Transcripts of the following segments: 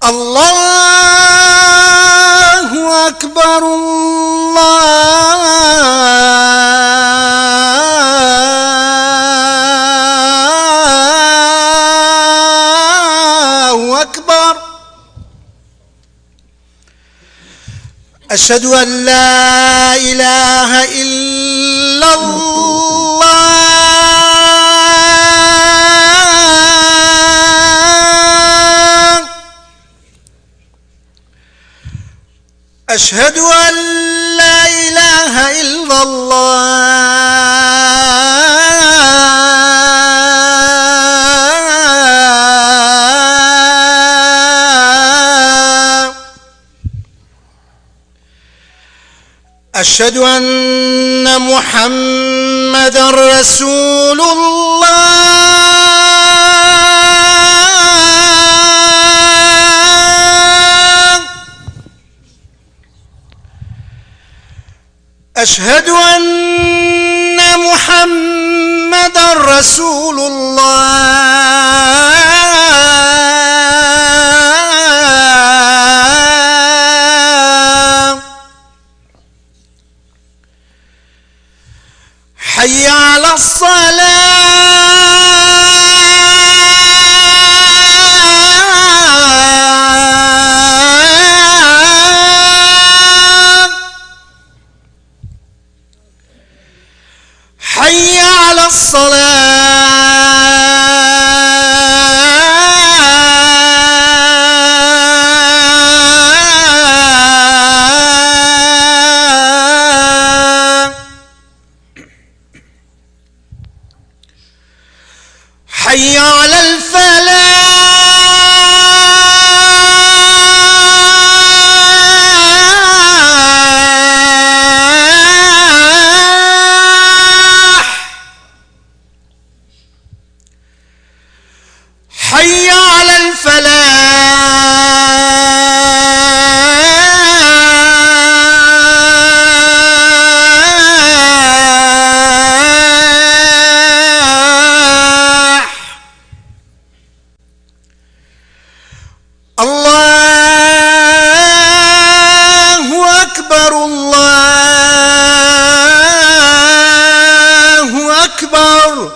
الله أكبر الله أكبر. أشهد أن لا إله إلا الله. أشهد أن لا إله إلا الله. أشهد أن محمدًا رسول الله. أشهد أن محمدًا رسول الله. حي على الصلاة. حي على الصلاة. حي على الفلاح. حي على الفلاح. الله أكبر الله أكبر.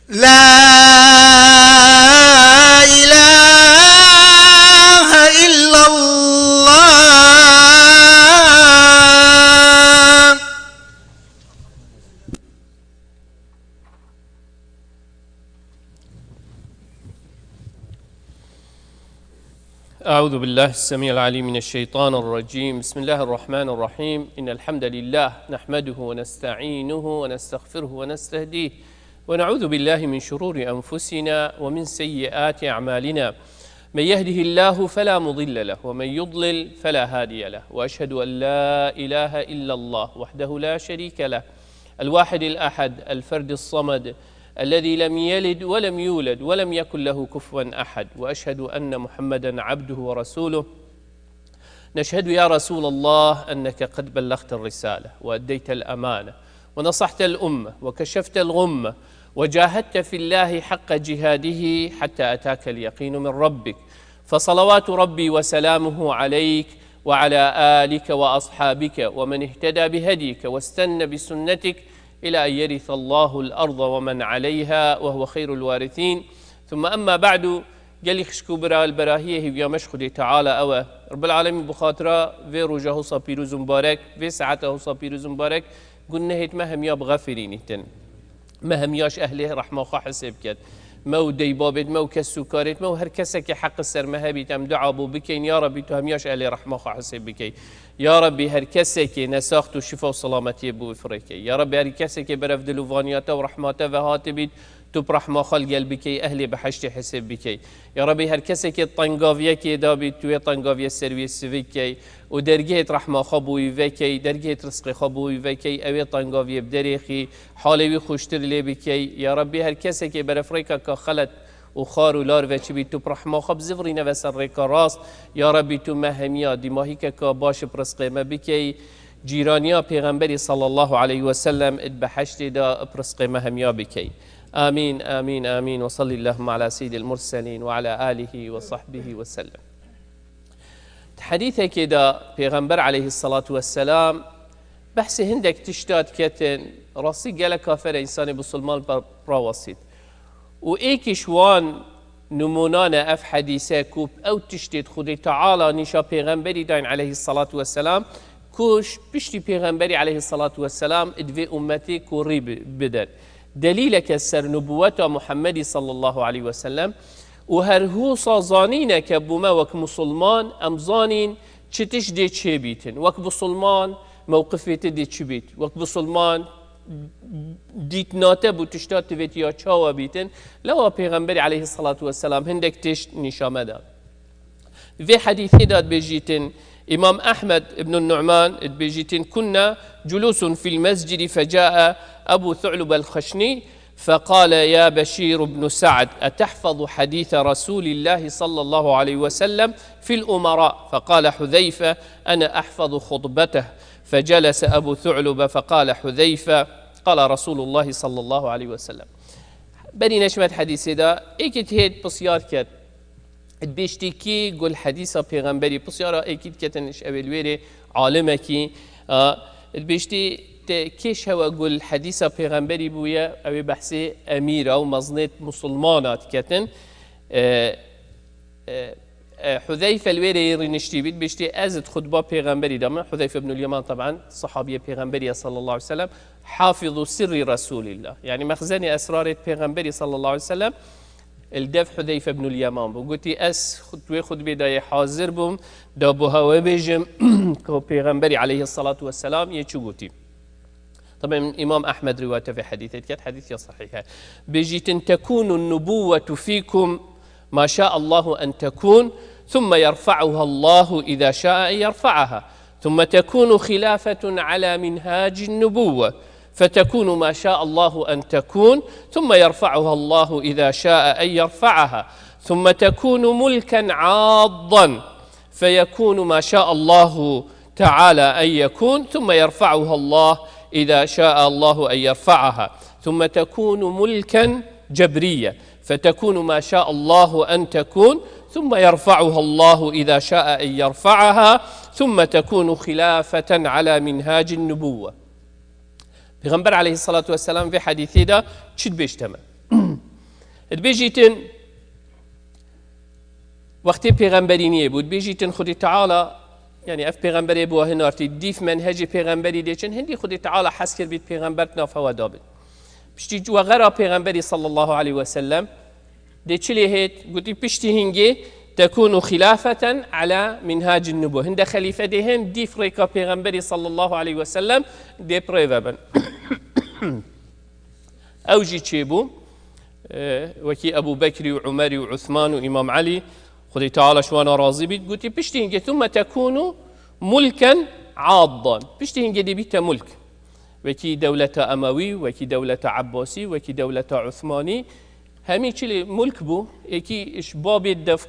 لا إله إلا الله. أعوذ بالله السميع العليم من الشيطان الرجيم. بسم الله الرحمن الرحيم. إن الحمد لله نحمده ونستعينه ونستغفره ونستهديه ونعوذ بالله من شرور أنفسنا ومن سيئات أعمالنا. من يهده الله فلا مضل له ومن يضلل فلا هادي له. وأشهد أن لا إله إلا الله وحده لا شريك له الواحد الأحد الفرد الصمد الذي لم يلد ولم يولد ولم يكن له كفوا أحد. وأشهد أن محمدا عبده ورسوله. نشهد يا رسول الله أنك قد بلغت الرسالة وأديت الأمانة ونصحت الأمة وكشفت الغمة وجاهدت في الله حق جهاده حتى أتاك اليقين من ربك. فصلوات ربي وسلامه عليك وعلى آلك وأصحابك ومن اهتدى بهديك واستنى بسنتك إلى أن يرث الله الأرض ومن عليها وهو خير الوارثين. ثم أما بعد. قال خشكو برا البراهيه هي مشخدي تعالى أوى رب العالمين بخاطرة في رجاه صبيروز مبارك في ساعته صبيروز مبارك قلنا هيت مهم ياب غفرين تن مهم ياش أهله رحمة خا حسب كد مو ديبابت مو كسكارت مو هر كسك حق السر مهبي تم دعابو بكين يا ربي تهم ياش أهله رحمة خا حسب بكي يا ربي هر كسك نساخت وشفاء وسلامتي بو فريكي يا ربي هر كسك برف دلوفانياته ورحمته وهاتبيت تو برحمة خال قلبكي أهلي بحشت حسب بكي يا ربي هر كسك الطنقافية كي دابي توي طنقافية السيرفيس سيفيكي ودرجة رحمة خبوي فيكي درجة رزق خبوي فيكي أبي طنقافية بدريخي حالي خوشتر لي بكي يا ربي هر كسك برفريكا كخلت وخار ولار وچی بی تو برحمة خب زفری نوسر ریکا راست یا ربی تو مهمیا دیماهی که باش پرسقه ما بکی جیرانیا پیغمبری صلی الله علیه و سلم اد بحشت دا پرسقه مهمیا بکی آمين آمين آمين. وصلي اللهم على سيد المرسلين وعلى آله وصحبه وسلم. حديثة كده پیغمبر عليه الصلاة والسلام بحث هندك تشتاد كتن راسي قال كافر إنسان بسلمان براوسيد وإيكش وان نمونانا أف حديثة كوب أو تشتد خدي تعالى نشا پیغمبري داين عليه الصلاة والسلام كوش بشتي پیغمبري عليه الصلاة والسلام ادفي أمتي كوري بدن دليلك السر نبوة محمد صلى الله عليه وسلم وهرهو صازانين كبوما وك مسلمان أمزانين چتش دي چه بيتن وك مسلمان موقفيت دي چه بيت وك مسلمان ديت ناتب وتشتات تبيت يا چاوا بيتن لو پیغمبر عليه الصلاة والسلام هندك تش نشامدا في حديث داد بيجيتن إمام أحمد بن النعمان بيجيتن كنا جلوس في المسجد فجاء أبو ثعلب الخشني فقال يا بشير بن سعد أتحفظ حديث رسول الله صلى الله عليه وسلم في الأمراء؟ فقال حذيفة أنا أحفظ خطبته. فجلس أبو ثعلب فقال حذيفة قال رسول الله صلى الله عليه وسلم. بني نشمت حديث دا ايكت هيد بسيار كت بيشتكي قول حديثة پیغمبري بسيارة ايكت كتنش أبلويري عالمكي بيشتي كيش هو قول حديثة پیغمبري بويا او بحثي أميرة و مزنة مسلمانات كتن حذيفة الويري رنشتي بيت بيشتي أزد خطبة پیغمبري دام حذيفة بن اليمان طبعا صحابي پیغمبري صلى الله عليه وسلم حافظ سر رسول الله يعني مخزن أسرار پیغمبري صلى الله عليه وسلم الدف حذيفة بن اليمان بقولتي خطوة خطبة داي حاضر بوم دابوها وبيجم كو پیغمبري عليه الصلاة والسلام يچو قوتي طبعا إمام أحمد روايته في حديثة كانت حديث صحيحة بيجيت تكون النبوة فيكم ما شاء الله أن تكون ثم يرفعها الله إذا شاء أن يرفعها ثم تكون خلافة على منهاج النبوة فتكون ما شاء الله أن تكون ثم يرفعها الله إذا شاء أن يرفعها ثم تكون ملكا عاضا فيكون ما شاء الله تعالى أن يكون ثم يرفعها الله إذا شاء الله أن يرفعها ثم تكون ملكا جبريا فتكون ما شاء الله أن تكون ثم يرفعها الله إذا شاء أن يرفعها ثم تكون خلافة على منهاج النبوة. پیغمبر عليه الصلاة والسلام في حديثه ده چد بيجتمع بيجيتن وقتی پیغمبری نیه بود بيجيتن خودی تعالى يعني اف پیغمبری بو هنارتي ديف منهج پیغمبری دیچن هندی خودی تعالى حس کرد بيت پیغمبرتنا فوا دابد بشتي جو غرا پیغمبری صلى الله عليه وسلم دي چلی هيت قلت بشتي هنگي تكون خلافة على منهاج النبوة هند خليفة دهن دي فريقا پیغمبري صلى الله عليه وسلم دي بريفابن أوجي تشيبو وكي أبو بكر وعمر وعثمان وإمام علي خذي تعالى شوانا راضي بيت قلت بشتي هنجي ثم تكون ملكا عاضا بشتي هنجي دي بيت ملك وكي دولة أموي وكي دولة عباسي وكي دولة عثماني همي چلی ملك بو اكي اش بابي دف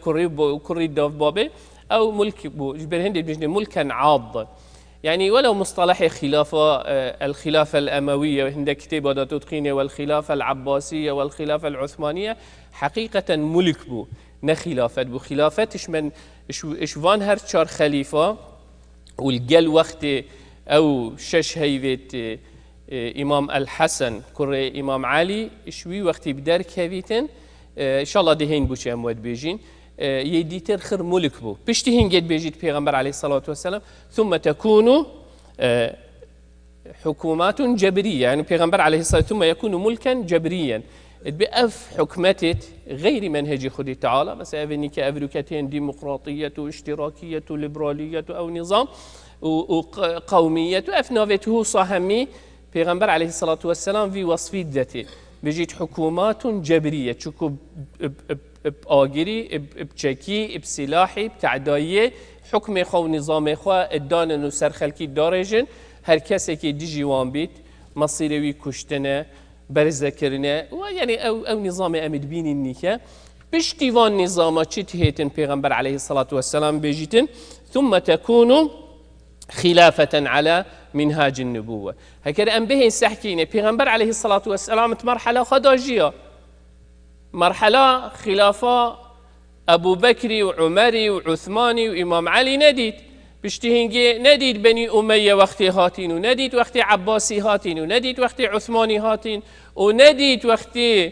كري دف بابي او ملك بو جبر هندي بيجني ملكا عاضا يعني ولو مصطلح خلافة الخلافة الأموية هند كتاب تدقينه والخلافة العباسية والخلافة العثمانية حقيقة ملك بو نخلافة بو خلافة من اشوان هر چار خليفة والجل وقت او شش هيفت إمام الحسن كره إمام علي شوي وقتي بدار كافيتن إن شاء الله دهين بوش أموات بيجين يديتر خير ملك بو بشتهين قد بيجيت بيغمبر عليه الصلاة والسلام ثم تكون حكومات جبرية يعني بيغمبر عليه الصلاة ثم يكون ملكا جبريا بأف حكمتت غير منهج خدي تعالى مثلا أفنيك أفريكتين ديمقراطية واشتراكية وليبرالية أو نظام وقومية وأفنافته صهمي پیغمبر عليه الصلاة والسلام في وصفي ذاته بيجيت حكومات جبرية تشكو بآجري بشكي بسلاحي بتعداية حكم خو نظام خو الدان نسر خلقي دارجن هر کسی که دیجیوان بید مصيري كشتنا برزكرنا ويعني او نظام امد بين النيكا بشتيوان نظام تشتهيتن پیغمبر عليه الصلاة والسلام بيجيتن ثم تكون خلافة على منهاج النبوة. هكذا أم بهن سحكينة پیغمبر عليه الصلاة والسلام مرحلة خداجية، مرحلة خلافة أبو بكر وعمر وعثمان وإمام علي نديد بشتهنجي، نديد بني أمية وقتي هاتين، ونديد وقتي عباسي هاتين، ونديد وقتي عثماني هاتين، ونديد وقتي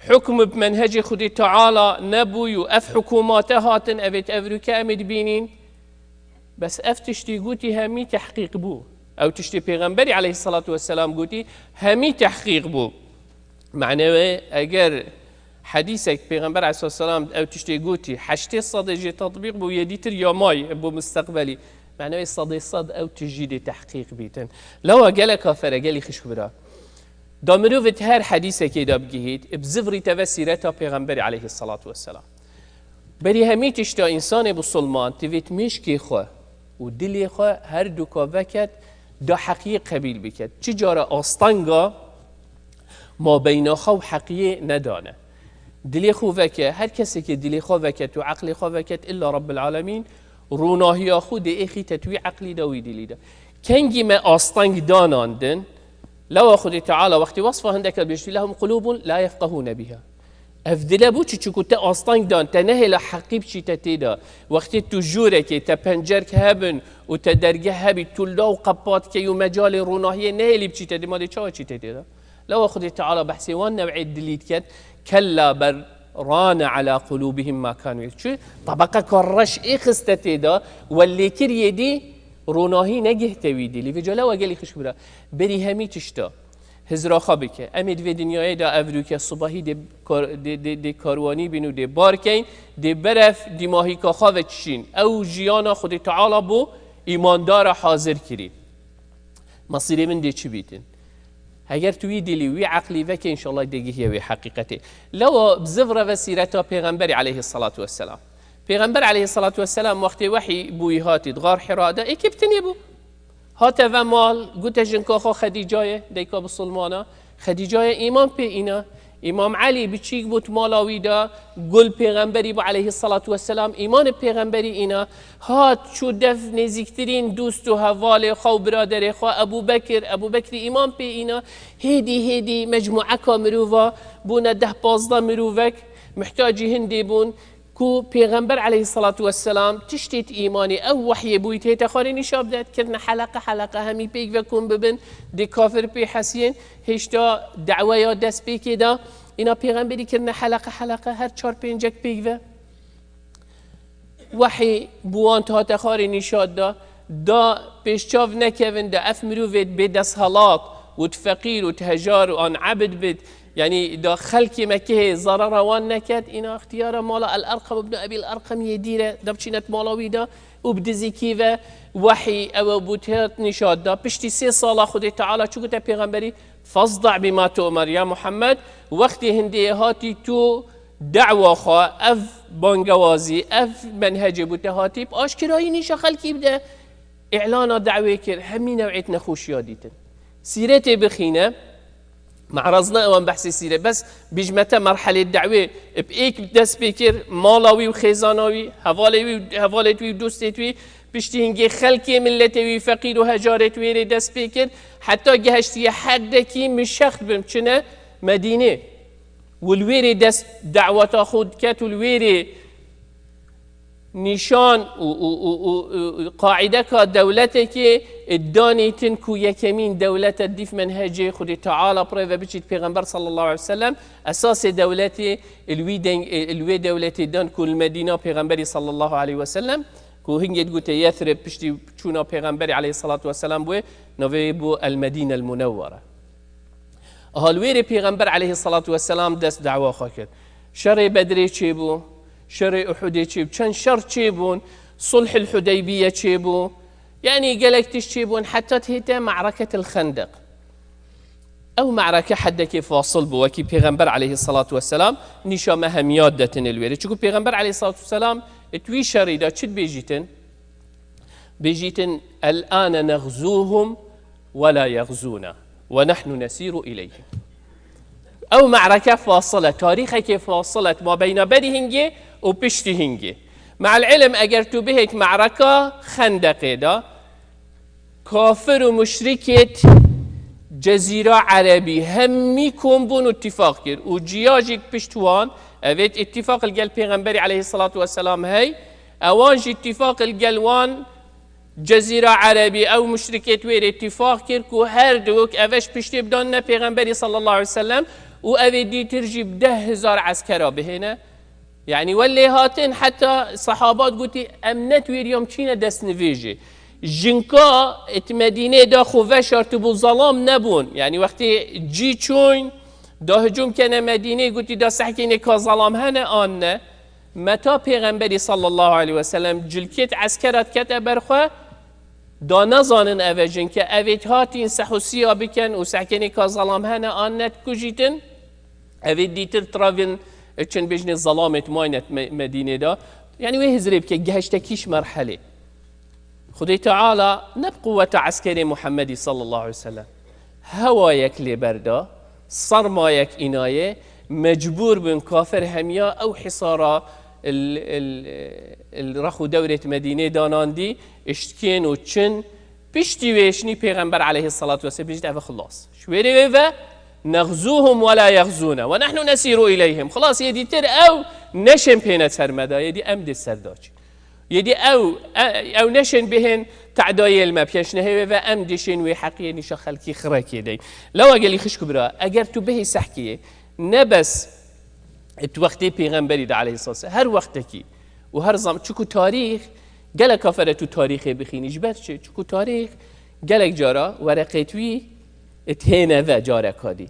حكم بمنهج خدي تعالى نبوي وأف حكوماته هاتن أبيت أفريكا أمد بينين. بس أف تشتي قوتي همي تحقيق بو، أو تشتي پیغمبري عليه الصلاة والسلام قوتي همي تحقيق بو. معناه أجر حديثك پیغمبر عليه الصلاة والسلام أو تشتي قوتي حشتي صد جي تطبيق بو يديتر يا ماي بو مستقبلي، معناه صد أو تجي تحقيق بيتن. لو قال كافر قال خش خبره دامروفت هر حديثه که دا بگیهید بزفری توسیرتا پیغمبر علیه الصلاة والسلام بری همیتش تا انسان بسلمان تویت مشکی خواه و دلی خواه هر دو که وکت دا حقیق قبیل بکد چی جاره آستانگا ما بین خو حقیق ندانه دلی خو وکه هر کسی که دلی خو وکت و عقل خو وکت الا رب العالمین روناهی خود ایخی تتوی عقلی دا وی دلی دا کنگی ما آستانگ داناندن لو خدي تعالى وقت وصفه عندك بيجي لهم قلوب لا يفقهون بها افدلا بوتشي تشكوت اصلا دان تنهي حقيب شي تتيدا وقت تجورك تبنجرك هبن وتدرجه هبي تلو قبات كي مجال روناهيه نهلي بشي تدي ما دي شي تتيدا لو خدي تعالى بحسي وان نوع دليت كت كلا بر ران على قلوبهم ما كانوا يشي طبقه كرش اخستتيدا واللي كريدي روناهی نگه تویدی لی وجلا و گلی خش برا بری همی تشتا هزرا خابکه امید و دنیای دا افروکه صبحی دی کاروانی بینو دی بارکین دی برف دی ماهی که خواه چشین او جیانا خود تعالی بو ایماندار حاضر کری مصیری من دی چی بیتن اگر توی دلی وی عقلی وکه انشالله دیگه وی حقیقته لو بزفر و سیرتا پیغمبر علیه الصلاة والسلام پیغمبر علیه الصلاة والسلام وقتی وحی بوی هاتی غار حرا دا ای کبتنی بو هاته و مال گوته جنکاخا خدیجای دیکا بسلمانا خدیجای ایمان پی اینا امام علی بچیک بود مالاوی دا گل پیغمبری با علیه الصلاة والسلام ایمان پیغمبری اینا هات چو دف نزیکترین دوست و حوال خو برادر خو ابو بکر ایمان پی اینا هیدی مجموعه کا مروفا بونه 10-15 مروفک محتاجی هندی بون کو پیغمبر علیه الصلاة والسلام تشتیت ایمانی او وحی بویت هیتا خاری نشاب داد کرن حلقه همی پیگ و کن ببن دی کافر پی حسین هشتا دعوه یا دست پی که دا اینا پیغمبری کرن حلقه هر 4-5 پیگ و وحی بوان تا خاری نشاد دا پیشچاو نکوین دا اف مروفید به دست حالات و تفقیر و تهجار و آن عبد بید يعني دا خلق مكه ضرر وان نكد إنا اختيار مالا الأرقم ابن أبي الأرقم يديره دا بچينت مالاوي دا وبدزي كيفا وحي أو بوتهات نشاد دا بشتي 3 صالة خده تعالى شو قلت پیغمبري فاصدع بما تؤمر يا محمد وقت هندي هاتي تو دعوة خوا اف بانگوازي اف منهج بوتهاتي باشكراي نيشا خلقي بدا إعلان دعوة كر همي نوعيت نخوش ياديتن سيرتي بخينة معرضنا اوان بحث سيره بس بجمته مرحله الدعوه بايك دست بكر مالاوي وخزاناوي هوالتوي ودوستتوي بشتينجي خلقي ملتوي فقير وهجارتوي دست بكر حتى جهشتي حدكي مشخت بمشنا مدينه والويري دست دعوه خود كات والويري نشان و قاعدة دولتك الداني تنكو يكمين دولة الديف منهجي خدي تعالى بريفا بيشيت پیغمبر صلى الله عليه وسلم أساس دولتي الوي دولتي دان كو المدينة پیغمبري صلى الله عليه وسلم كو هنجي تقول يثرب بشتي چونا پیغمبري عليه الصلاة والسلام بوه نوي بو المدينة المنورة هالويري پیغمبر عليه الصلاة والسلام دست دعوة خاكر شر بدري چه بو شر احد چه چند شر چه بون صلح الحديبية چه بو يعني قالكتش چه بون حتى تهتا معركة الخندق او معركة حدك فاصل بو وكي پیغمبر عليه الصلاة والسلام نشا مهميات داتن الويري چكو پیغمبر عليه الصلاة والسلام اتوي شريدا چد بيجيتن الآن نغزوهم ولا يغزونا ونحن نسير إليهم او معركة فاصلة تاريخك فاصلة ما بين بدهنجي وبشتهنجي مع العلم اگر تو بهك معركة خندق دا كافر ومشركت جزيرة عربي همي كون بون اتفاق كر وجياجك بشتوان أبيت اتفاق الجل پیغمبري عليه الصلاة والسلام هاي أوانج اتفاق الجلوان جزيرة عربي أو مشركت وير اتفاق كر كو هر دوك أفش بشتي بدون پیغمبري صلى الله عليه وسلم وأبي دي ترجي 10,000 عسكرة بهنا يعني واللي هاتن حتى صحابات قلتي أمنت ويريوم چينا دست نفيجي جنكا ات مدينه دا خوفه شارتبو ظلام نبون يعني وقتی جی چون دا هجوم کنه مدینه گوتی دا سحکینه که ظلام هنه آنه متا پیغمبری صلی الله علیه وسلم جلکت عسکرات کت برخواه دا نزانن اوجن که اوید هاتین سحوسیا بکن و سحکینه که ظلام هنه آنه کجیتن اوید دیتر تراوین چون بجن ظلامت ماینت مدینه دا يعني ويه زريب كي جهشتكيش مرحلة خدي تعالى نبقوة عسكري محمد صلى الله عليه وسلم هوايك لبردا صرمايك إناية مجبور بن كافر هميا أو حصارة الرخو دورة مدينة داناندي اشتكين وچن بشتي ويشني پیغمبر عليه الصلاة والسلام بيجد أفا خلاص شويري ويفا نغزوهم ولا يغزونا ونحن نسير إليهم خلاص يدي تر أو نشن بينا سرمدا يدي أمد السرداج يدي أو نشن بهن تعدايل ما بيشنه ويفا أمدشن ويحقية نشا خلقي خراكي دي لو أقل يخش كبرا أجر تو به سحكية نبس الوقتي پیغمبري عليه الصلاة والسلام هر وقتكي وهر زمان چكو تاريخ قالك كافرتو تاريخ بخيني جبت شي چكو تاريخ قالك جارا ورقيتوي اتهينا ذا جارا كادي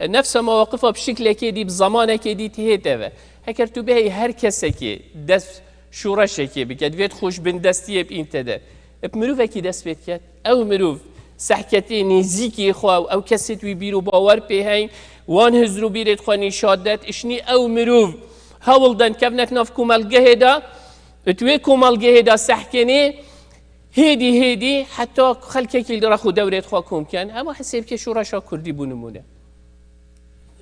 نفس مواقفها بشكل كدي بزمانه كدي تهيتا هكرتو به هر كسكي دس شورشكي بكد فيت خوش بن دستيه بانتدا بمروف كي دس بيت او مروف سحكتي نزيكي خو او كسيت وي بيرو باور بهين وان هزرو بيرت خاني شادت اشني او مروف هاولدن كفنت ناف كومال جهدا اتوي كومال جهدا سحكني هيدي حتى خلكك اللي راخو دورة خواكم كان اما حسيب كي شورشا كردي بونمونه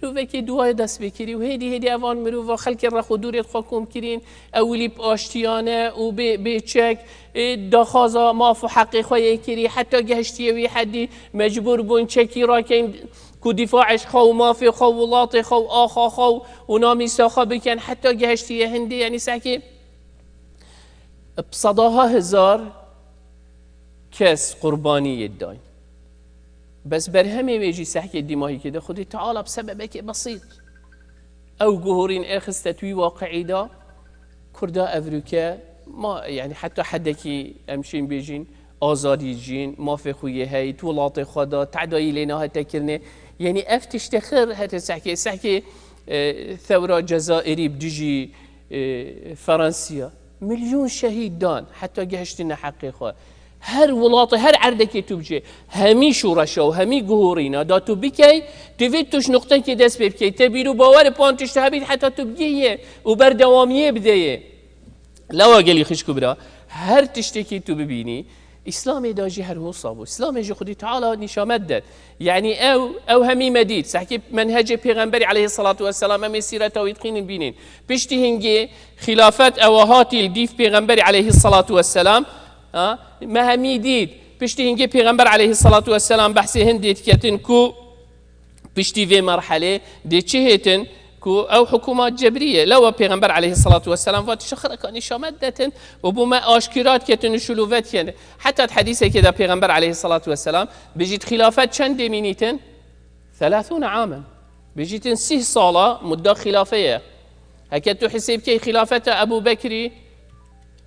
مروفه دوای دست بکری و هیدی اوان مروفه خلک را خودورت خواکم کرین اولی باشتیانه و بچک دخازا ماف و حقی خواهی کری حتی گهشتیه وی حدی مجبور بون چکی را که کو دفاعش خو مافی خو ولاط خو آخا خو و نامی ساخا بکن حتی گهشتیه هندی یعنی ساکی بصداها 1000 کس قربانی يداين بس برهمي ويجي سحكي الدماغي كده خدي تعالى بسببك بسيط او جهورين اخستتوي واقعي دا كردا افريكا ما يعني حتى حدكي امشين بيجين ازادي جين ما في خويه هي طولات خدا تعداي لنا هتكرني يعني افتشتخر هتا سحكي ثوره جزائري بدجي فرنسيا 1,000,000 شهيد دان حتى جهشتنا حقي خو هر ولاطي هر عردكي تبجي همي شورشا وهمي جهورينا دا تبكي تفيتوش نقطة كي دس بكي تبيرو باور بانتش تهبيت حتى تبجيه وبردوامية بديه لو قال يخش كبرى هر تشتكي تبيني إسلامي داجي هر هو صابو إسلامي جي خدي تعالى نشامدد يعني أو همي مديد سحكي منهج پیغمبري عليه الصلاة والسلام همي سيرته ويتقين بينين بشتي هنجي خلافات أو هاتي الديف پیغمبري عليه الصلاة والسلام ما همي ديد بشتي هنجي پیغمبر عليه الصلاة والسلام بحثي هنديت كتن كو بشتي في مرحلة دي چهتن كو أو حكومات جبرية لو پیغمبر عليه الصلاة والسلام فات شخرة كان شامدتن وبما آشكرات كتن شلوفات كتن حتى الحديثة كده پیغمبر عليه الصلاة والسلام بجيت خلافات چند مينيتن 30 عاما بجيتن 6 صالة مدة خلافية هكذا حسيب كي خلافة أبو بكر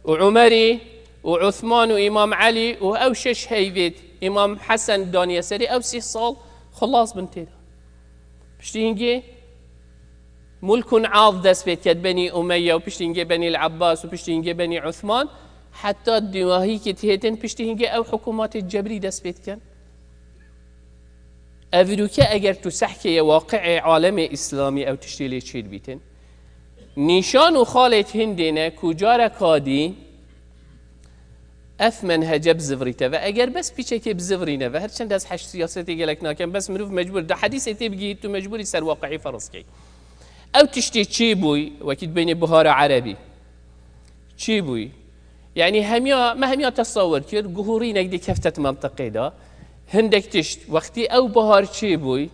وعمري وعثمان وإمام علي وأو 6 هيفيت إمام حسن دانية سري أو 6 صال خلاص بنتي بشتينجي ملك عاض دست بيت كد بني أمية وبشتينجي بني العباس وبشتينجي بني عثمان حتى الدماهي كتهتن بشتينجي أو حكومات الجبري دست بيت كان أفروكا أجر تسحكي واقع عالم إسلامي أو تشتيلي تشيل بيتن نيشان وخالت هندنا كجارة كادي اف منهج بزفريته و اگر بس پیچه که بزفرینه و هر چند از حش سیاستی گلک ناکن بس مروف مجبور ده حدیث تبگی تو مجبوری سر واقعی فرض کی او تشتی چی بوی وکید بین بهار عربی چی بوی يعني ما هميا تصور كر جهورينك دي كفتة منطقة دا هندك تشت وقتي أو بهار شي بوي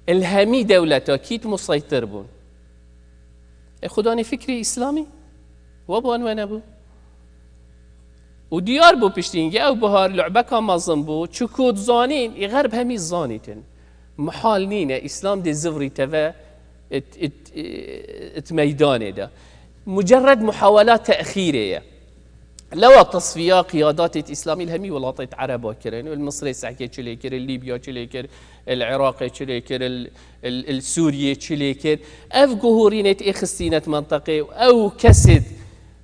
الهمي دولتا كيت مسيطر بون خداني فكري إسلامي وابوان وين أبو وديار بو بشتينجي أو بهار لعبك مظلم بو تشكود زانين يغرب همي زانيتن محال نينا إسلام دي زفري تفا ميدانه ده مجرد محاولات تأخيرية لو تصفية قيادات الإسلامي الهمي ولاطة عربا كرن المصري سحكي تشلي كر الليبيا تشلي كر العراق تشلي كر السوريا تشلي كر أف جهورينة إخستينة منطقة أو كسد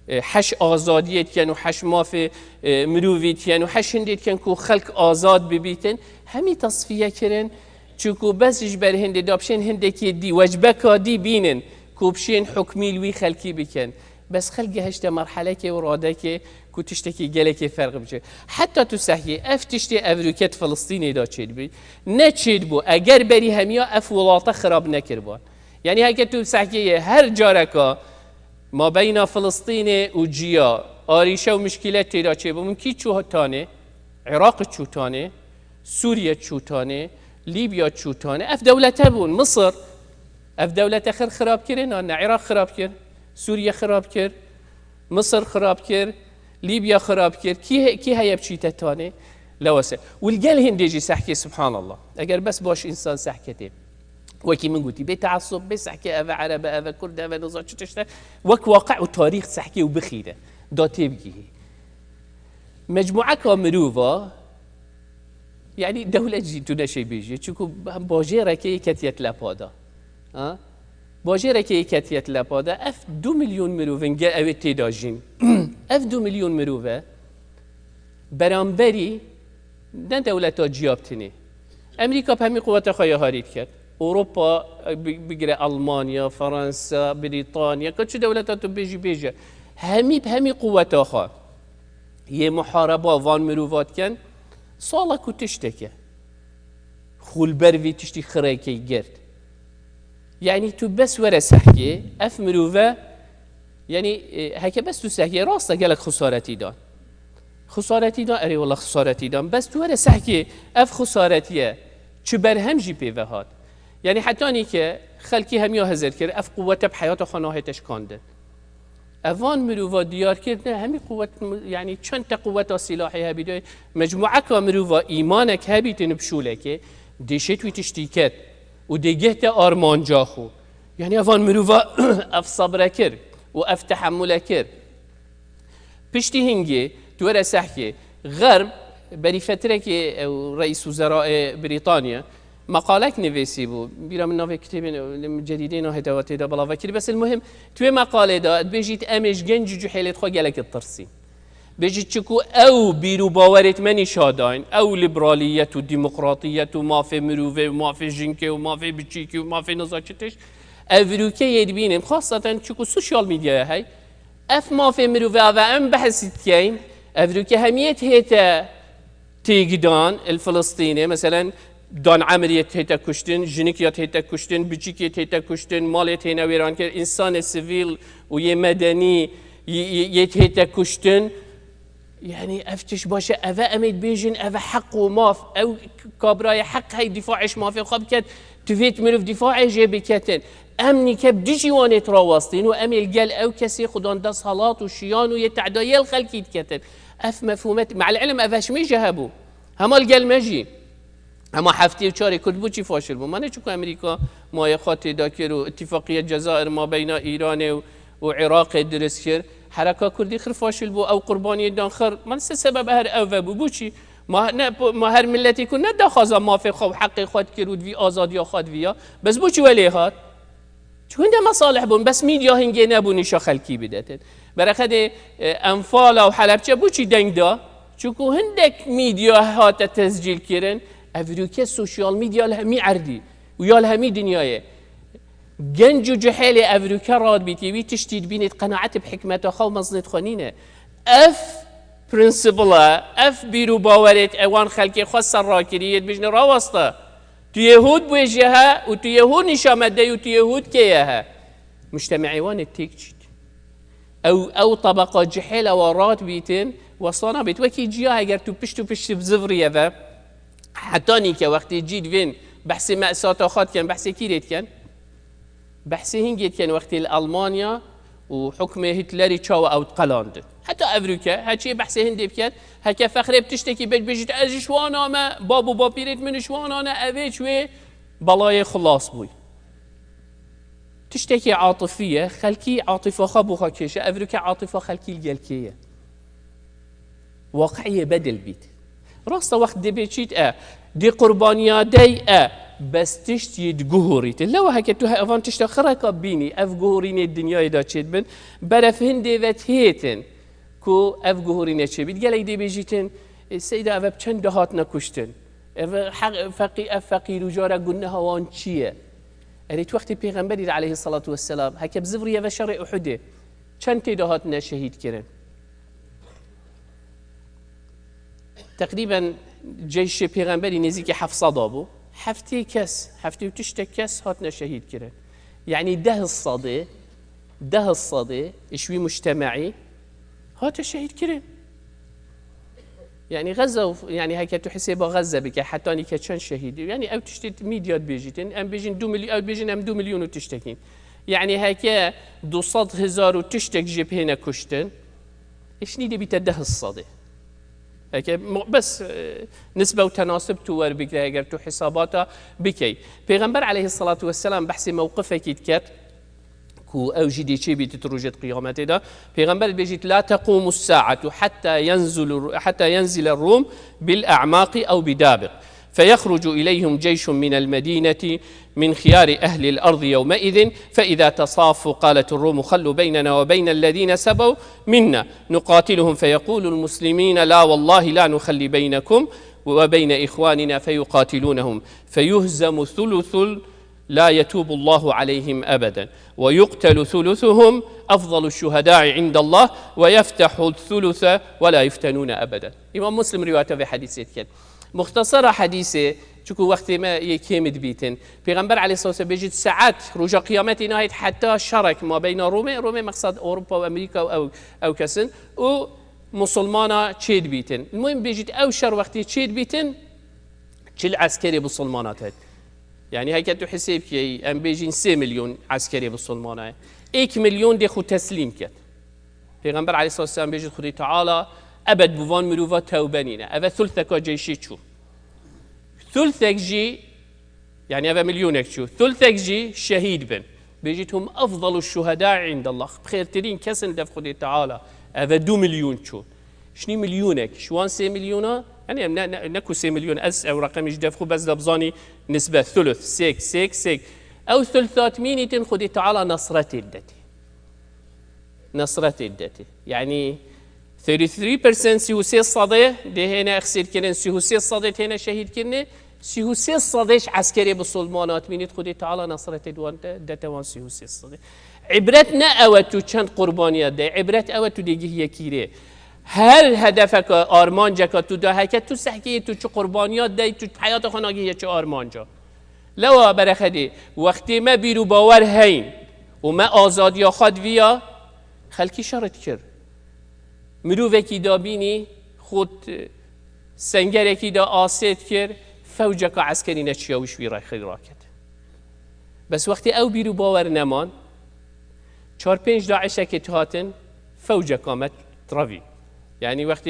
حش آزادیت کن و حش ماف مروویت کن و حش هندیت کن که خلق آزاد ببیتن همی تصفیه کرن چوکو بسش بر هنده دابشن هنده که دی وجبکا دی بینن کوبشین حکمی لوی خلقی بکن بس خلق هشته مرحله که و راده که تشتكي جالك فرق بجي حتى تسهي اف تشتي افروكات فلسطيني دا تشيد بي نتشيد بو اگر بري هميا اف ولاطه خراب نكربان يعني هكا تسهي هر جاركا ما بين فلسطين وجيا آريشة ومشكلات تيدا چه بو ممكن چو تاني عراق چو تاني سوريا چو تاني ليبيا چو تاني اف دولته بون مصر اف دولته خراب كرن انا عراق خراب كر سوريا خراب كر مصر خراب كر ليبيا خراب كر كي هي بشيته تاني لوسه والقال هنديجي سحكي سبحان الله اگر بس باش انسان سحكته وكي من قلتي بتعصب بس احكي افا عرب افا كرد افا نزاع تشتا وك واقع وتاريخ سحكي وبخيره دا تبقي مجموعه كامروفا يعني دولة جيتو نشي بيجي تشوكو باجيرة كي كتيت لابادا ها باجيرة كي كتيت لابادا اف 2 مليون مروفن جا اوي تيداجين اف 2 مليون مروفه برامبري نه دولتا جيابتني امريكا بهمي قوة خوايا هاريت كرد اوروبا بقرا المانيا فرنسا بريطانيا كل دولتا تو بيجي همي بهمي قوة خا هي محاربة وان مروفات كان صالا كتشتكي خول بروي تشتي خريكي جرد يعني تو بس ورا سحكي اف مروفا يعني هكا بس تو سحكي راستا قالك خسارتي دان اري والله خسارتي دان بس تو ورا سحكي اف خسارتيه چو برهم جي بيوهات يعني حتى اني که خلقي هميا هزر كر اف قوة بحياة خانه تشكاندن اوان مروفا ديار كردنا همي قوة يعني چند قوة سلاحي هبيدو مجموعة مروفا ايمانك هبيتن بشولك ديشت وتشتيكت وديجهت ارمان جاخو يعني اوان مروفا اف صبر كر واف تحمل كر بشتي هنجي تورا سحكي غرب بري فترة كي رئيس وزراء بريطانيا مقالك نویسی بود بیرام نوی کتاب جدیدین و هدایتی دا بلا وکیل بس المهم توی مقاله دا بيجيت امش گنج جو حیلت خو گلک الترسی بيجيت چکو او بیرو باورت منی شاداین او لیبرالیت و ديمقراطية و ما في مروفه و ما في جنکه و ما في بچیکی و ما في نزاچتش اوروکه يدبینم خاصة چکو سوشيال ميديا هاي اف ما في مروفه و ام بحثیت کین اوروکه همیت هیتا تيجدان الفلسطيني مثلا دان عمريت هيتا كشتن جنكيات هيتا كشتن بچيكيت هيتا كشتن مالت هينا ويران كر انسان سيفيل ويه مدني يت هيتا كشتن يعني افتش باشا افا اميد بيجن افا حق وماف او كابراي حق هاي دفاعش مافي خاب كات تفيت ملف دفاعي جيبي كاتن امني كب ديجي واني تراوستين واميل قال او كسي خدان دا صلاة وشيان ويتعدايا الخلق يتكاتن اف مفهومات مع العلم افاش مي جهبو هما القال ماجي اما حفتي وشاري كتبو چي فاشل بو مانه چوكو امريكا مايخات داكر و اتفاقية جزائر ما بين ايران وعراق درس كر حركة كردي خر فاشل بو او قرباني دان خر من سبب هر اوه بو چي ما هر ملتي كن ندا خازا مافي خو حقي خود كرود في آزاديا خود فيا بس بو چي ولي هات چو هنده مصالح بون بس ميديا هنگه نبو نشا خلقي بدتن برخد انفال و حلبچه بو چي دنگ دا چوكو هندك ميديا هات تسجيل كرن افروكي السوشيال ميديا الهمي عردي ويا الهمي دنيايه جنجو جحيلي افروكا راد بيتي تشتيد بينت قناعات بحكمته خو مزنت خنينه اف برنسبلا اف بيرو باورت اوان خلقي خاص الراكريت بجن راوسطه تو يهود بوجهها وتو يهود نشامده وتو يهود كيها مجتمعي وان التيكشت او طبقه جحيل ورات بيتن وصانا بيت وكي جيا اگر تو پشت بزفريه و حتى نيكا وقت جيد فين بحث مأساة خات كان بحث كيريت كان بحث هنجيت كان وقت الألمانيا وحكم هتلري تشاو أو قلاند حتى أمريكا هاتشي بحث هندي كان هكا فخري بتشتكي بيجيت أجي شوانا ما بابو بابيريت من شوانا أنا أبي شوي بلاي خلاص بوي تشتكي عاطفية خلكي عاطفة خابوها كيشة أمريكا عاطفة خلكي الجلكية واقعية بدل بيت راستا وقت دي بيتشيت دي قربانيا دي بس تشتي جهوريت لو هكا تو هافان تشتا خرقا بيني اف جهورين الدنيا دا تشيت بن برف هندي وات هيتن كو اف جهورين تشي بيت قال دي بيجيتن السيدة اف بچند دهات نكشتن اف فقير وجارة قلنا هوان چيه اريت وقت پیغمبر عليه الصلاة والسلام هكا بزفرية و شرع احده چند دهات نشهيد كرن تقريبا جيش پیغمبری نزدیک 700 بو هفتی و تشت کس هاتنا شهید کرد يعني ده الصدى اشوي مجتمعي هات شهید کرد يعني غزة يعني هيك تحسب غزة بك حتى اني كان شهيد يعني او تشتت ميديات بيجيتن ام بيجين 2 مليون او بيجين ام 2 مليون وتشتكين يعني هيك 200,000 وتشتك جيب هنا كشتن ايش نيدي بتده الصدى هيك بس نسبة وتناسب توار بك اگر تو حساباتها بكي پیغمبر عليه الصلاة والسلام بحث موقفه كيتكات كو او جدي شي بتتروجت قيامته ده پیغمبر بيجيت لا تقوم الساعة حتى ينزل الروم بالأعماق أو بدابق فيخرج إليهم جيش من المدينة من خيار أهل الأرض يومئذ فإذا تصافوا قالت الروم خلوا بيننا وبين الذين سبوا منا نقاتلهم فيقول المسلمين لا والله لا نخلي بينكم وبين إخواننا فيقاتلونهم فيهزم ثلث لا يتوب الله عليهم أبدا ويقتل ثلثهم أفضل الشهداء عند الله ويفتح الثلث ولا يفتنون أبدا إمام مسلم روايته في حديثه كان مختصر حديثه چونکو وقتی ما یکیمد بیتن پیغمبر علیه الصلاة والسلام بيجي ساعات رجع قيامتي نهاية حتى شرك ما بين رومي مقصد أوروبا وأمريكا أو كسن ومسلمانا تشيد بيتن المهم بيجي أو شر وقتي تشيد بيتن تشيل عسكري بالسلمانات هاد يعني هيك تو حساب كي ام بيجين 3 مليون عسكري بالسلمانات 1 مليون دي خو تسليم كت پیغمبر علیه الصلاة والسلام بيجي خدي تعالى أبد بوان مروفا توبانينا أبا ثلثك جيشي شو ثلثك جي يعني أبا مليونك شو ثلثك جي شهيد بن بيجيتهم أفضل الشهداء عند الله بخير ترين كسن دف خدي تعالى أبا 2 مليون شو شني مليونك شوان 3 مليون يعني نكو 3 مليون أس أو رقم يجدفخو بس دبزاني نسبة ثلث سيك أو ثلثات مين تنخدي تعالى نصرة الدتي يعني 33% سيهوسي صدى ده هنا أخسر كنن سيهوسي صدى هنا شهيد كنن سيهوسي صديش عسكري بالسلمانات مين تخدي تعالى نصرة دتوان سيهوسي صدى عبرتنا أوتو چند قربانيات ده عبرت أوتو ديجي هي كيره هل هدفك آرمانجا تو ده هكذا تو سحكي تو چه قربانيات ده تو حياة خانگی چه آرمانجا لو برخدي وقتی ما بیرو باور هين وما آزادی خود ویا خلکی شرط کرد مروفکی دا بینی خود سنگرکی دا آسید کرد فوجك عسكري نتشاوش في راي راكت بس وقتی او بیرو باور نمان 4-5 داعش اكت هاتن فوجك قامت ترافي يعني وقت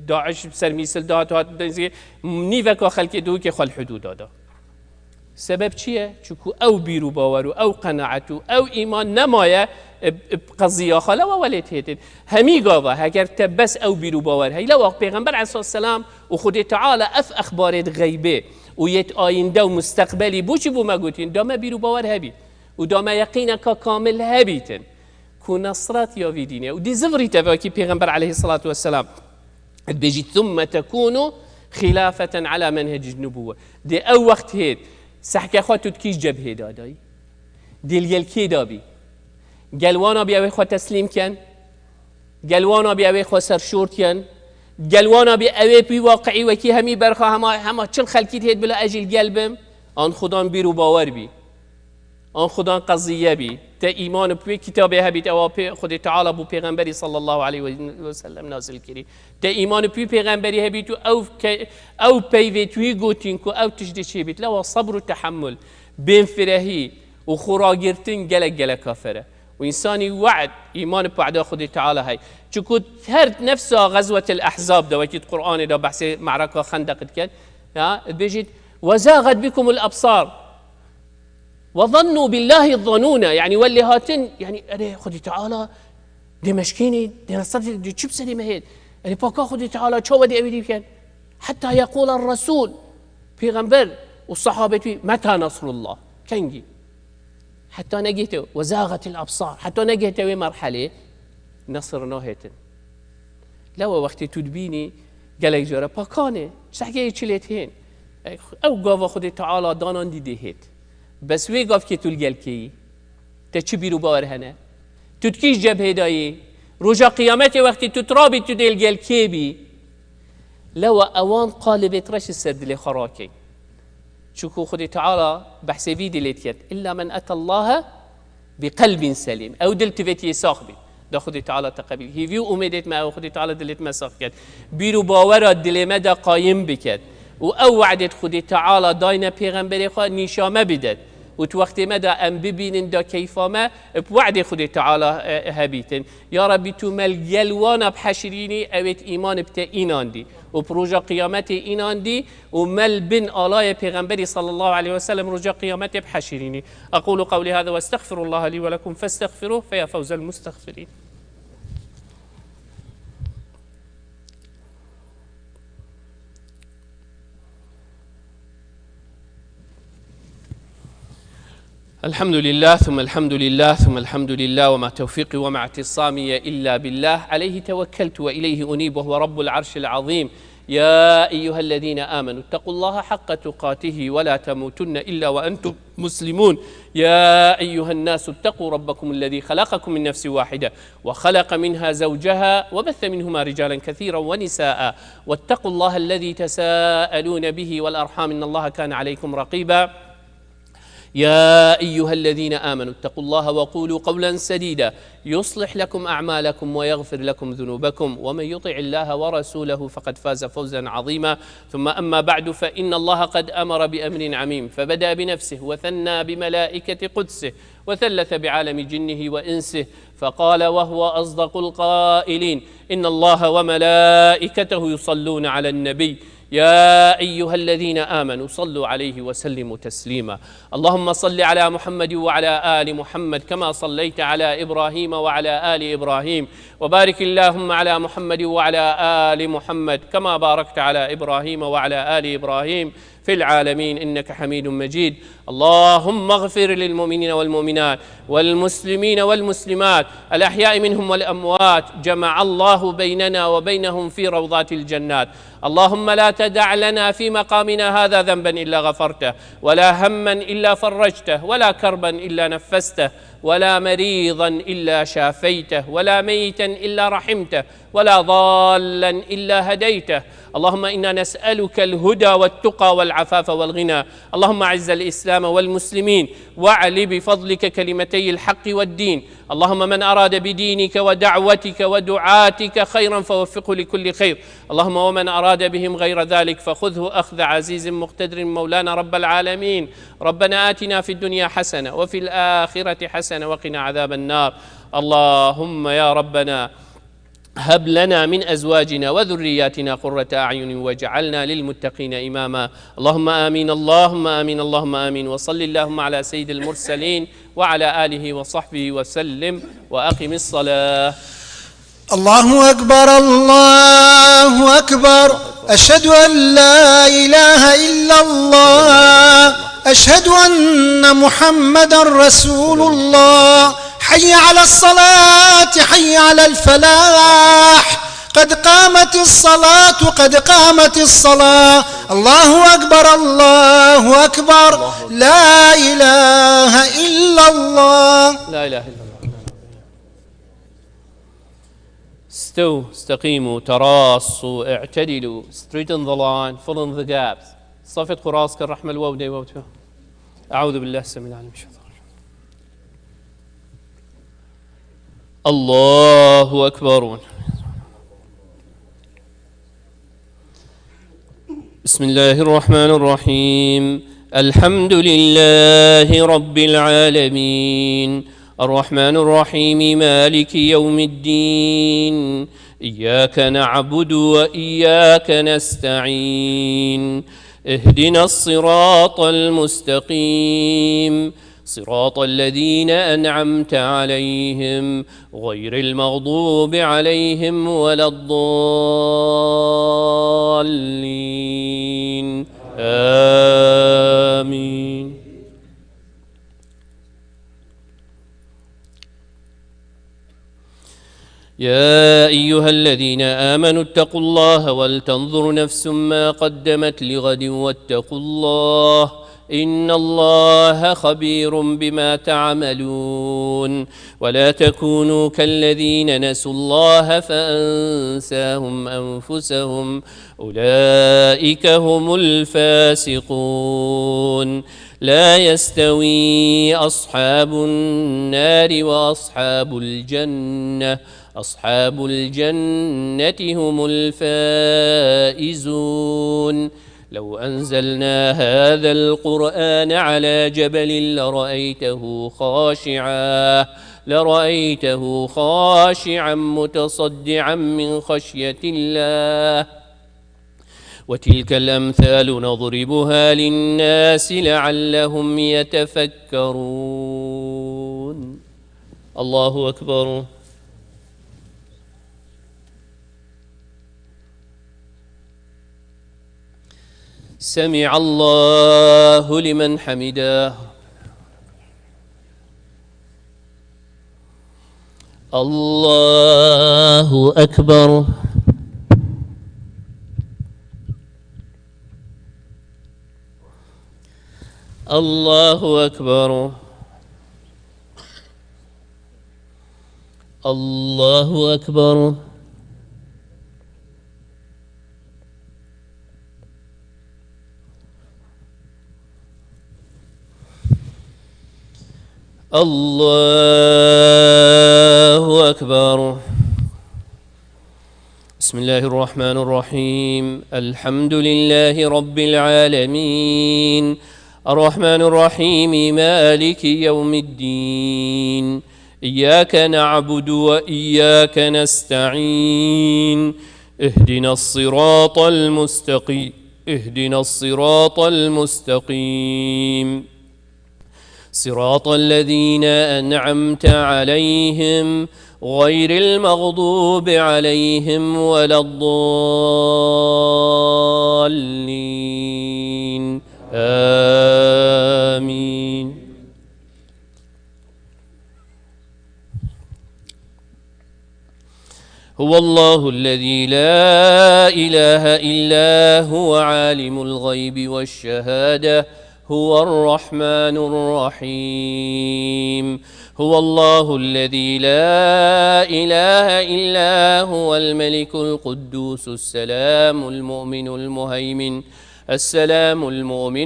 داعش بسر ميسل دات هات نيفك خلق دو كي خل حدود هذا سبب چیه؟ چونکو او بیرو باورو او قناعتو او ایمان نمایه بقضیه خاله و ولید هیتید همی گاوه اگر تبس او بیرو باور هی لو پیغمبر علیه السلام و خود تعالی اف اخبارت غیبه و یت آینده و مستقبلی بوچی بو ما گوتین دام بیرو باور هبید و دام یقینک کامل هبیتن کو نصرت یا ویدینه و دی زفری تفاکی پیغمبر علیه الصلاة والسلام بيجي ثم تكون خلافة على منهج النبوة دي او وقت هيد سحكي خواتو تكيش جبهه داداي ديل يلكي دابي قلوانا بيأوي خوا تسليم كان قلوانا بيأوي خوا سرشورت كان قلوانا بيأوي بي واقعي وكي همي برخا هما چل خلقيت هيد بلا اجل قلبم آن خدان بيرو باور بي آن خدا قضیه بی تا ایمان به کتابه هبید او خود تعالی بو پیغمبری صلی الله علیه و سلم نازل کردی تا ایمان به پیغمبری هبید او پیوتوی گوتین کو او تجدی چی بید لوا صبر و تحمل بین فرهی و خوراگرتن گلک کافره و انسانی وعد ایمان به عدا خود تعالی هی چون هر نفس غزوه الاحزاب ده وقتی قرآن ده بحث معركه خندق کرد بيجد وزاغت بكم الابصار وظنوا بالله الظنون يعني واللي هاتن يعني أنا خدي تعالى دي مشكيني دي نصرتي دي شو بسني مهيد يعني باكا خدي تعالى شو بدي أبدي كان حتى يقول الرسول في غنبر والصحابة متى نصر الله كنجي حتى نجيته وزاغت الأبصار حتى نجيته مرحلة نصر نهيتن لو وقت تدبيني قال جرا باكانه شحكي يشلتين او قاوا خدي تعالى دانان دي هيت بس وی گفت که تول گل کی تا چی بیرو باور هنه تو تکیش جبهه دایی رجا قیامت وقتی تو ترابی تو دل گل کی بی لو اوان قالبت رش السد خراكي شكو خدي تعالى بحسي في دليتيت الا من اتى الله بقلب سليم او دلت فيتي ساخبي دا خدي تعالى تقبل هي فيو اميدت ما خدي تعالى دلت ما ساخكت بيرو باور دل مدى قايم بكت و او وعدت خدي تعالى داينا پیغمبر خو نشامه بدد و تو وقت مدى ام ببینن دا کیفامه بوعد خدي تعالى هبيتن يا ربي تو مل بحشريني اوت ايمان بتا اینان دی و پروژه قیامت اینان دی و مل بن آلای پیغمبری صلى الله عليه وسلم رجا قيامته بحشريني اقول قولي هذا واستغفر الله لي ولكم فاستغفروه فيا فوز المستغفرين. الحمد لله ثم الحمد لله ثم الحمد لله وما توفيقي وما اعتصامي إلا بالله عليه توكلت وإليه أنيب وهو رب العرش العظيم. يا أيها الذين آمنوا اتقوا الله حق تقاته ولا تموتن إلا وأنتم مسلمون. يا أيها الناس اتقوا ربكم الذي خلقكم من نفس واحدة وخلق منها زوجها وبث منهما رجالا كثيرا ونساء واتقوا الله الذي تساءلون به والأرحام إن الله كان عليكم رقيبا. يا أيها الذين آمنوا اتقوا الله وقولوا قولا سديدا يصلح لكم أعمالكم ويغفر لكم ذنوبكم ومن يطع الله ورسوله فقد فاز فوزا عظيما. ثم أما بعد فإن الله قد أمر بأمر عميم فبدأ بنفسه وثنى بملائكة قدسه وثلث بعالم جنه وإنسه فقال وهو أصدق القائلين إن الله وملائكته يصلون على النبي يا أيها الذين آمنوا صلوا عليه وسلموا تسليما. اللهم صل على محمد وعلى آل محمد كما صليت على إبراهيم وعلى آل إبراهيم وبارك اللهم على محمد وعلى آل محمد كما باركت على إبراهيم وعلى آل إبراهيم في العالمين إنك حميد مجيد. اللهم اغفر للمؤمنين والمؤمنات والمسلمين والمسلمات الأحياء منهم والأموات جمع الله بيننا وبينهم في روضات الجنات. اللهم لا تدع لنا في مقامنا هذا ذنبا إلا غفرته ولا هما إلا فرجته ولا كربا إلا نفسته ولا مريضا إلا شافيته ولا ميتا إلا رحمته ولا ضالا إلا هديته. اللهم إنا نسألك الهدى والتقى والعفاف والغنى. اللهم أعز الإسلام والمسلمين واعل بفضلك كلمتي الحق والدين. اللهم من أراد بدينك ودعوتك ودعاتك خيرا فوفقه لكل خير. اللهم ومن أراد بهم غير ذلك فخذه أخذ عزيز مقتدر مولانا رب العالمين. ربنا آتنا في الدنيا حسنة وفي الآخرة حسنة وقنا عذاب النار. اللهم يا ربنا هب لنا من أزواجنا وذرياتنا قرة أعين واجعلنا للمتقين إماما. اللهم آمين اللهم آمين اللهم آمين. وصل اللهم على سيد المرسلين وعلى آله وصحبه وسلم وأقم الصلاة. الله أكبر الله أكبر أشهد أن لا إله إلا الله أشهد أن محمدا رسول الله. حي على الصلاة حي على الفلاح قد قامت الصلاة قد قامت الصلاة. الله أكبر الله أكبر لا إله إلا الله لا إله إلا الله. استووا استقيموا تراصوا اعتدلوا straighten the line fill in the gaps. صفت قراصك الرحمة الودي أعوذ بالله السميع العليم من الشيطان الرجيم. الله أكبر. بسم الله الرحمن الرحيم. الحمد لله رب العالمين، الرحمن الرحيم، مالك يوم الدين، إياك نعبد وإياك نستعين، اهدنا الصراط المستقيم، صراط الذين أنعمت عليهم غير المغضوب عليهم ولا الضالين، آمين. يا أيها الذين آمنوا اتقوا الله ولتنظر نفس ما قدمت لغد واتقوا الله، إن الله خبير بما تعملون. ولا تكونوا كالذين نسوا الله فأنساهم أنفسهم، أولئك هم الفاسقون. لا يستوي أصحاب النار وأصحاب الجنة، أصحاب الجنة هم الفائزون. لو أنزلنا هذا القرآن على جبل لرأيته خاشعا متصدعا من خشية الله. وتلك الأمثال نضربها للناس لعلهم يتفكرون. الله أكبر. سمع الله لمن حمده. الله أكبر. الله أكبر. الله أكبر. الله أكبر. بسم الله الرحمن الرحيم. الحمد لله رب العالمين، الرحمن الرحيم، مالك يوم الدين، إياك نعبد وإياك نستعين، اهدنا الصراط المستقيم، صراط الذين أنعمت عليهم غير المغضوب عليهم ولا الضالين، آمين. هو الله الذي لا إله إلا هو، عالم الغيب والشهادة، هو الرحمن الرحيم. هو الله الذي لا إله إلا هو، الملك القدوس السلام المؤمن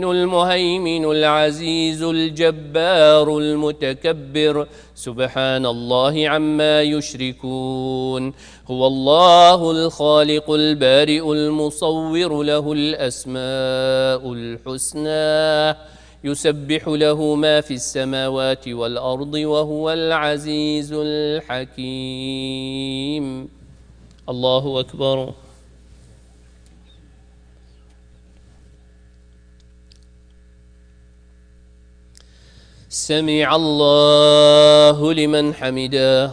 المهيمن العزيز الجبار المتكبر، سبحان الله عما يشركون. هو الله الخالق البارئ المصور، له الأسماء الحسنى، يسبح له ما في السماوات والأرض، وهو العزيز الحكيم. الله أكبر. سمع الله لمن حمده.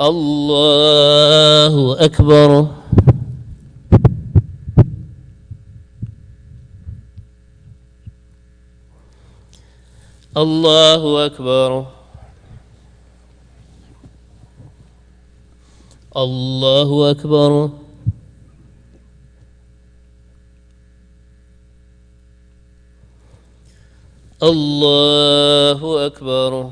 الله أكبر. الله أكبر. الله أكبر. الله أكبر.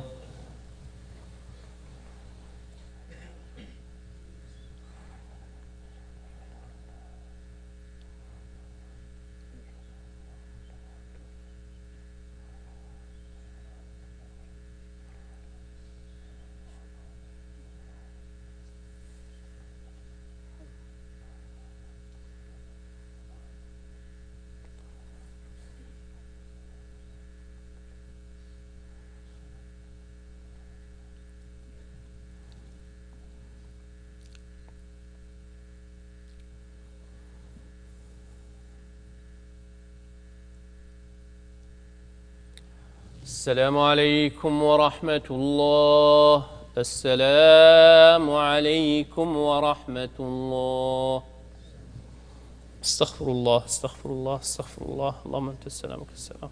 السلام عليكم ورحمة الله. السلام عليكم ورحمة الله. استغفر الله استغفر الله استغفر الله. اللهم أنت السلام والسلام.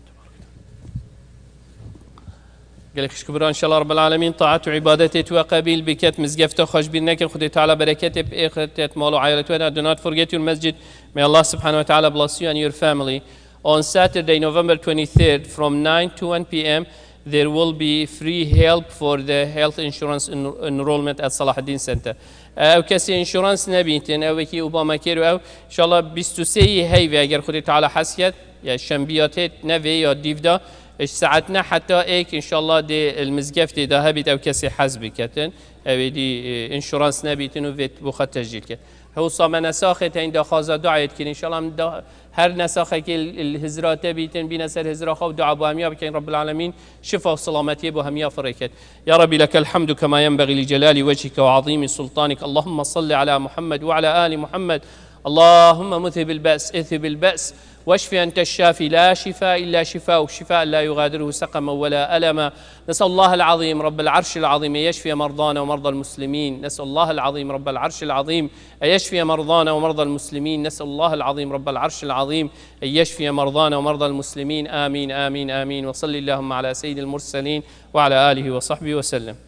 قالك شكرا إن شاء الله رب العالمين طاعت وعبادتك وقبيل بكت مزقفته خوش بينك خدي تعالى بركته بإخرتك مال وعائلتنا. Do not forget your masjid. May Allah subhanahu wa ta'ala bless you and your family. On Saturday, November 23rd, from 9 to 1 p.m., there will be free help for the health insurance enrollment at Salah ad-Din Center. او کسی انشورنس نبیتن او کی اوباما کیر او ان شاء الله 23 هی اگر خودت تعالی حسیت یا شنبیات نوی یا دیودا ساعتنا حتى ايك ان شاء الله دي المزقفت ده هبيت او كسي حزب كتن او دي انشورانس نبيتن وفيت بخط تسجيل كت هو صام نساخه عند خازا دعيت كن ان شاء الله هر نساخه كي الهزرات بيتن بنسر هزرا خو دعاء بهميا بكين رب العالمين شفاء وسلامتي بهميا فركت. يا ربي لك الحمد كما ينبغي لجلال وجهك وعظيم سلطانك. اللهم صل على محمد وعلى ال محمد. اللهم مذهب البأس اذهب البأس واشف أنت الشافي لا شفاء إلا شفاء شفاء لا يغادره سقما ولا ألما. نسأل الله العظيم رب العرش العظيم أن يشفي مرضانا ومرضى المسلمين. نسأل الله العظيم رب العرش العظيم أن يشفي مرضانا ومرضى المسلمين. نسأل الله العظيم رب العرش العظيم أن يشفي مرضانا ومرضى المسلمين. آمين آمين آمين. وصل اللهم على سيد المرسلين وعلى آله وصحبه وسلم.